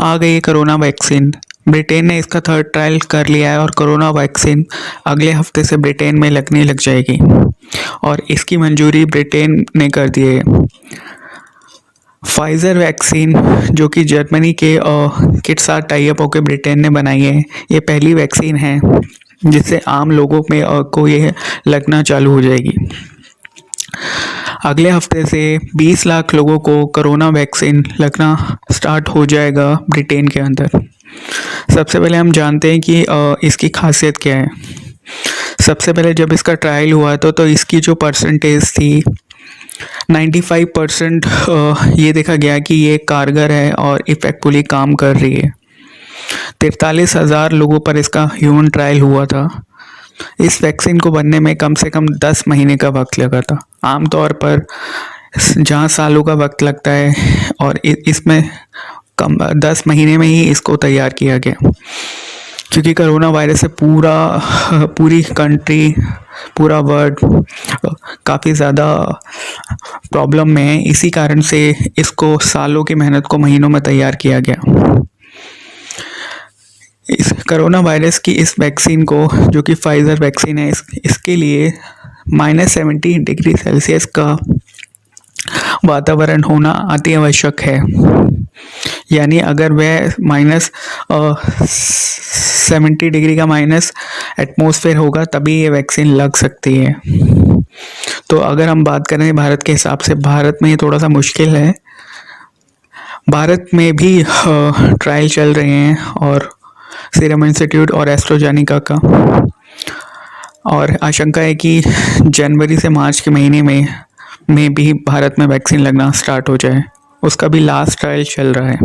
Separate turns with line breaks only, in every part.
आ गई है corona vaccine. Britain ने इसका थर्ड ट्रायल कर लिया है और कोरोना वैक्सीन अगले हफ्ते से ब्रिटेन में लगने लग जाएगी और इसकी मंजूरी ब्रिटेन ने कर दी है। फाइज़र वैक्सीन जो कि जर्मनी के साथ टाई अप होकर ब्रिटेन ने बनाई है, ये पहली वैक्सीन है जिससे आम लोगों में को ये लगना चालू हो जाएगी। अगले हफ्ते से 20 लाख लोगों को कोरोना वैक्सीन लगना स्टार्ट हो जाएगा ब्रिटेन के अंदर। सबसे पहले हम जानते हैं कि इसकी खासियत क्या है। सबसे पहले जब इसका ट्रायल हुआ तो इसकी जो परसेंटेज थी 95% ये देखा गया कि ये कारगर है और इफेक्टफुली काम कर रही है। 43,000 लोगों पर इसका ह्यूमन ट्रायल हुआ था। इस वैक्सीन को बनने में कम से कम 10 महीने का वक्त लगा था। आमतौर पर जहाँ सालों का वक्त लगता है और इसमें कम 10 महीने में ही इसको तैयार किया गया, क्योंकि कोरोना वायरस से पूरी कंट्री, पूरा वर्ल्ड काफ़ी ज़्यादा प्रॉब्लम में है। इसी कारण से इसको सालों की मेहनत को महीनों में तैयार किया गया। इस कोरोना वायरस की इस वैक्सीन को, जो कि फाइज़र वैक्सीन है, इसके लिए -70 डिग्री सेल्सियस का वातावरण होना अति आवश्यक है। यानी अगर वह -70 डिग्री का माइनस एटमॉस्फेयर होगा तभी ये वैक्सीन लग सकती है। तो अगर हम बात करें भारत के हिसाब से, भारत में ये थोड़ा सा मुश्किल है। भारत में भी ट्रायल चल रहे हैं और सीरम इंस्टीट्यूट और एस्ट्राजेनेका का, और आशंका है कि जनवरी से मार्च के महीने में भी भारत में वैक्सीन लगना स्टार्ट हो जाए। उसका भी लास्ट ट्रायल चल रहा है।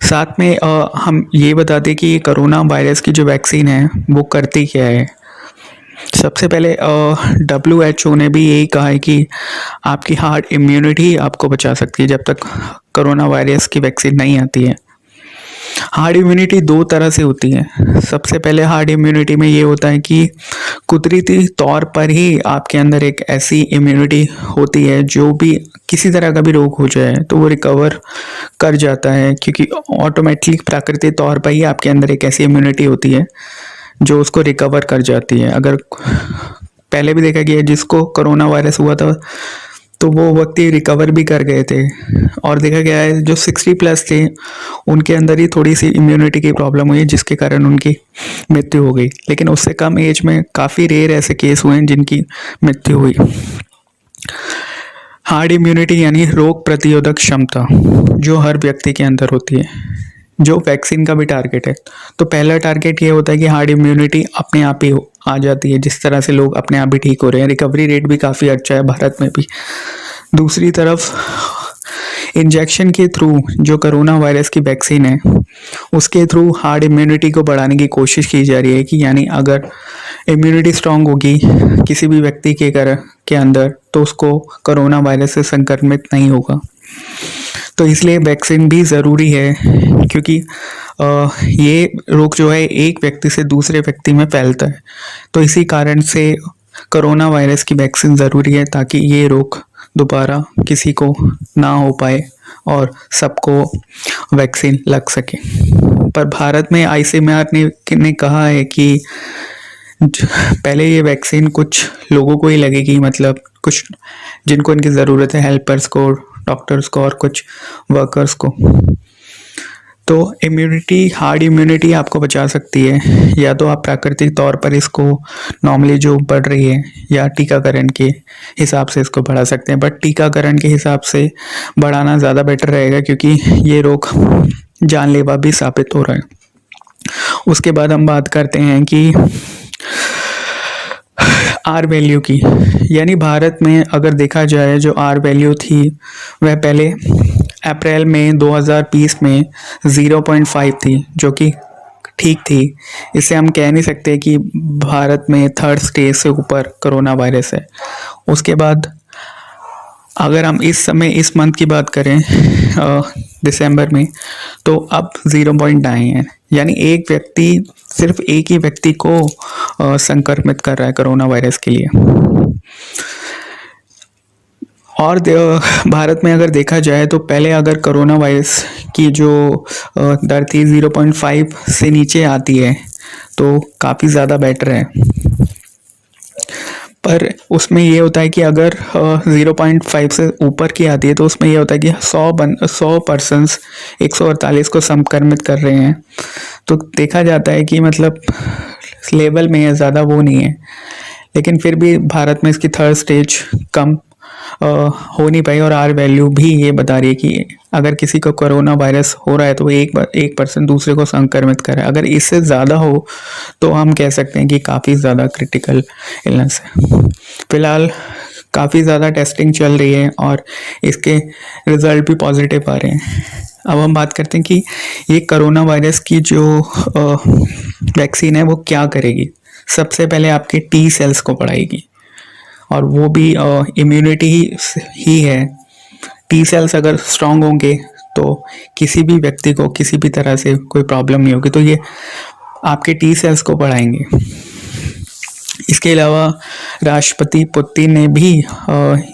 साथ में हम ये बता दें कि कोरोना वायरस की जो वैक्सीन है वो करती क्या है। सबसे पहले WHO ने भी यही कहा है कि आपकी हार्ड इम्यूनिटी आपको बचा सकती है जब तक कोरोना वायरस की वैक्सीन नहीं आती है। हार्ड इम्यूनिटी दो तरह से होती है। सबसे पहले हार्ड इम्यूनिटी में ये होता है कि कुदरती तौर पर ही आपके अंदर एक ऐसी इम्यूनिटी होती है जो भी किसी तरह का भी रोग हो जाए तो वो रिकवर कर जाता है, क्योंकि ऑटोमेटिकली प्राकृतिक तौर पर ही आपके अंदर एक ऐसी इम्यूनिटी होती है जो उसको रिकवर कर जाती है। अगर पहले भी देखा गया जिसको कोरोना वायरस हुआ था तो वो व्यक्ति रिकवर भी कर गए थे, और देखा गया है जो 60+ थे उनके अंदर ही थोड़ी सी इम्यूनिटी की प्रॉब्लम हुई जिसके कारण उनकी मृत्यु हो गई। लेकिन उससे कम एज में काफ़ी रेयर ऐसे केस हुए हैं जिनकी मृत्यु हुई। हार्ड इम्यूनिटी यानी रोग प्रतिरोधक क्षमता जो हर व्यक्ति के अंदर होती है, जो वैक्सीन का भी टारगेट है। तो पहला टारगेट ये होता है कि हार्ड इम्यूनिटी अपने आप ही आ जाती है, जिस तरह से लोग अपने आप ही ठीक हो रहे हैं। रिकवरी रेट भी काफ़ी अच्छा है भारत में भी। दूसरी तरफ इंजेक्शन के थ्रू जो कोरोना वायरस की वैक्सीन है उसके थ्रू हार्ड इम्यूनिटी को बढ़ाने की कोशिश की जा रही है कि यानी अगर इम्यूनिटी स्ट्रांग होगी किसी भी व्यक्ति के अंदर तो उसको कोरोना वायरस से संक्रमित नहीं होगा। तो इसलिए वैक्सीन भी ज़रूरी है, क्योंकि ये रोग जो है एक व्यक्ति से दूसरे व्यक्ति में फैलता है। तो इसी कारण से कोरोना वायरस की वैक्सीन ज़रूरी है ताकि ये रोग दोबारा किसी को ना हो पाए और सबको वैक्सीन लग सके। पर भारत में ICMR ने कहा है कि पहले ये वैक्सीन कुछ लोगों को ही लगेगी, मतलब कुछ जिनको इनकी ज़रूरत है, हेल्पर्स को, डॉक्टर्स को और कुछ वर्कर्स को। तो इम्यूनिटी, हार्ड इम्यूनिटी आपको बचा सकती है, या तो आप प्राकृतिक तौर पर इसको नॉर्मली जो बढ़ रही है या टीकाकरण के हिसाब से इसको बढ़ा सकते हैं। बट टीकाकरण के हिसाब से बढ़ाना ज़्यादा बेटर रहेगा, क्योंकि ये रोग जानलेवा भी साबित हो रहा है। उसके बाद हम बात करते हैं कि आर वैल्यू की, यानी भारत में अगर देखा जाए जो आर वैल्यू थी वह पहले अप्रैल में 2020 में 0.5 थी, जो कि ठीक थी। इससे हम कह नहीं सकते कि भारत में थर्ड स्टेज से ऊपर कोरोना वायरस है। उसके बाद अगर हम इस समय इस मंथ की बात करें दिसंबर में, तो अब 0.9 है, यानी एक व्यक्ति, सिर्फ एक ही व्यक्ति को संक्रमित कर रहा है कोरोना वायरस के लिए। और भारत में अगर देखा जाए तो पहले अगर कोरोना वायरस की जो दर थी 0.5 से नीचे आती है तो काफ़ी ज़्यादा बेटर है। पर उसमें ये होता है कि अगर 0.5 से ऊपर की आती है तो उसमें ये होता है कि 100 पर्सन्स 148 को संक्रमित कर रहे हैं। तो देखा जाता है कि मतलब लेवल में है, ज़्यादा वो नहीं है। लेकिन फिर भी भारत में इसकी थर्ड स्टेज कम हो नहीं पाई और आर वैल्यू भी ये बता रही है कि अगर किसी को कोरोना वायरस हो रहा है तो एक पर्सन दूसरे को संक्रमित कर रहा है। अगर इससे ज़्यादा हो तो हम कह सकते हैं कि काफ़ी ज़्यादा क्रिटिकल इलनेस है। फिलहाल काफ़ी ज़्यादा टेस्टिंग चल रही है और इसके रिज़ल्ट भी पॉजिटिव आ रहे हैं। अब हम बात करते हैं कि ये कोरोना वायरस की जो वैक्सीन है वो क्या करेगी। सबसे पहले आपके टी सेल्स को बढ़ाएगी और वो भी इम्यूनिटी ही है। टी सेल्स अगर स्ट्रांग होंगे तो किसी भी व्यक्ति को किसी भी तरह से कोई प्रॉब्लम नहीं होगी, तो ये आपके टी सेल्स को बढ़ाएंगे। इसके अलावा राष्ट्रपति पुतिन ने भी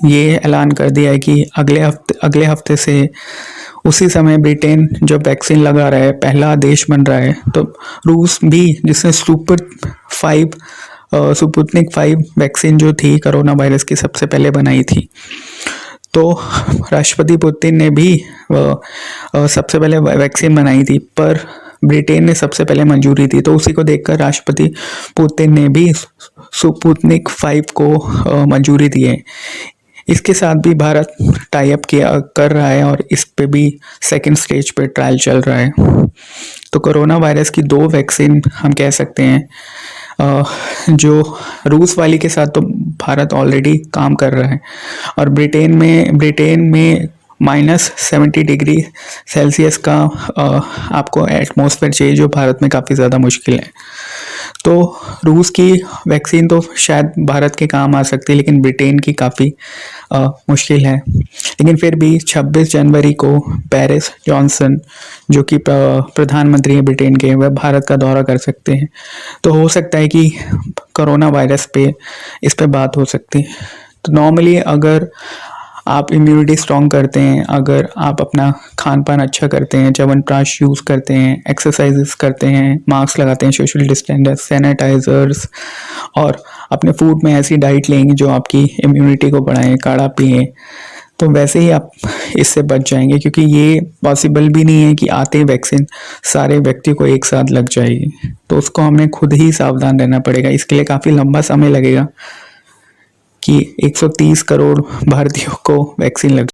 ये ऐलान कर दिया है कि अगले हफ्ते से उसी समय ब्रिटेन जो वैक्सीन लगा रहा है, पहला देश बन रहा है। तो रूस भी, जिसने स्पुतनिक 5 वैक्सीन जो थी कोरोना वायरस की सबसे पहले बनाई थी, तो राष्ट्रपति पुतिन ने भी सबसे पहले वैक्सीन बनाई थी, पर ब्रिटेन ने सबसे पहले मंजूरी दी। तो उसी को देखकर राष्ट्रपति पुतिन ने भी स्पुतनिक 5 को मंजूरी दी है। इसके साथ भी भारत टाई अप कर रहा है और इस पे भी सेकंड स्टेज पे ट्रायल चल रहा है। तो कोरोना वायरस की 2 वैक्सीन हम कह सकते हैं। जो रूस वाली के साथ तो भारत ऑलरेडी काम कर रहा है और ब्रिटेन में -70 डिग्री सेल्सियस का आपको एटमॉस्फेयर चाहिए, जो भारत में काफ़ी ज़्यादा मुश्किल है। तो रूस की वैक्सीन तो शायद भारत के काम आ सकती है, लेकिन ब्रिटेन की काफ़ी मुश्किल है। लेकिन फिर भी 26 जनवरी को बोरिस जॉनसन, जो कि प्रधानमंत्री हैं ब्रिटेन के, वह भारत का दौरा कर सकते हैं। तो हो सकता है कि कोरोना वायरस पे इस पे बात हो सकती है। तो नॉर्मली अगर आप इम्यूनिटी स्ट्रॉन्ग करते हैं, अगर आप अपना खान पान अच्छा करते हैं, च्यवनप्राश यूज़ करते हैं, एक्सरसाइजेस करते हैं, मास्क लगाते हैं, सोशल डिस्टेंस, सैनिटाइजर्स, और अपने फूड में ऐसी डाइट लेंगे जो आपकी इम्यूनिटी को बढ़ाएं, काढ़ा पिएं, तो वैसे ही आप इससे बच जाएंगे। क्योंकि ये पॉसिबल भी नहीं है कि आते ही वैक्सीन सारे व्यक्ति को एक साथ लग जाएगी, तो उसको हमें खुद ही सावधान रहना पड़ेगा। इसके लिए काफ़ी लंबा समय लगेगा कि 130 करोड़ भारतीयों को वैक्सीन लग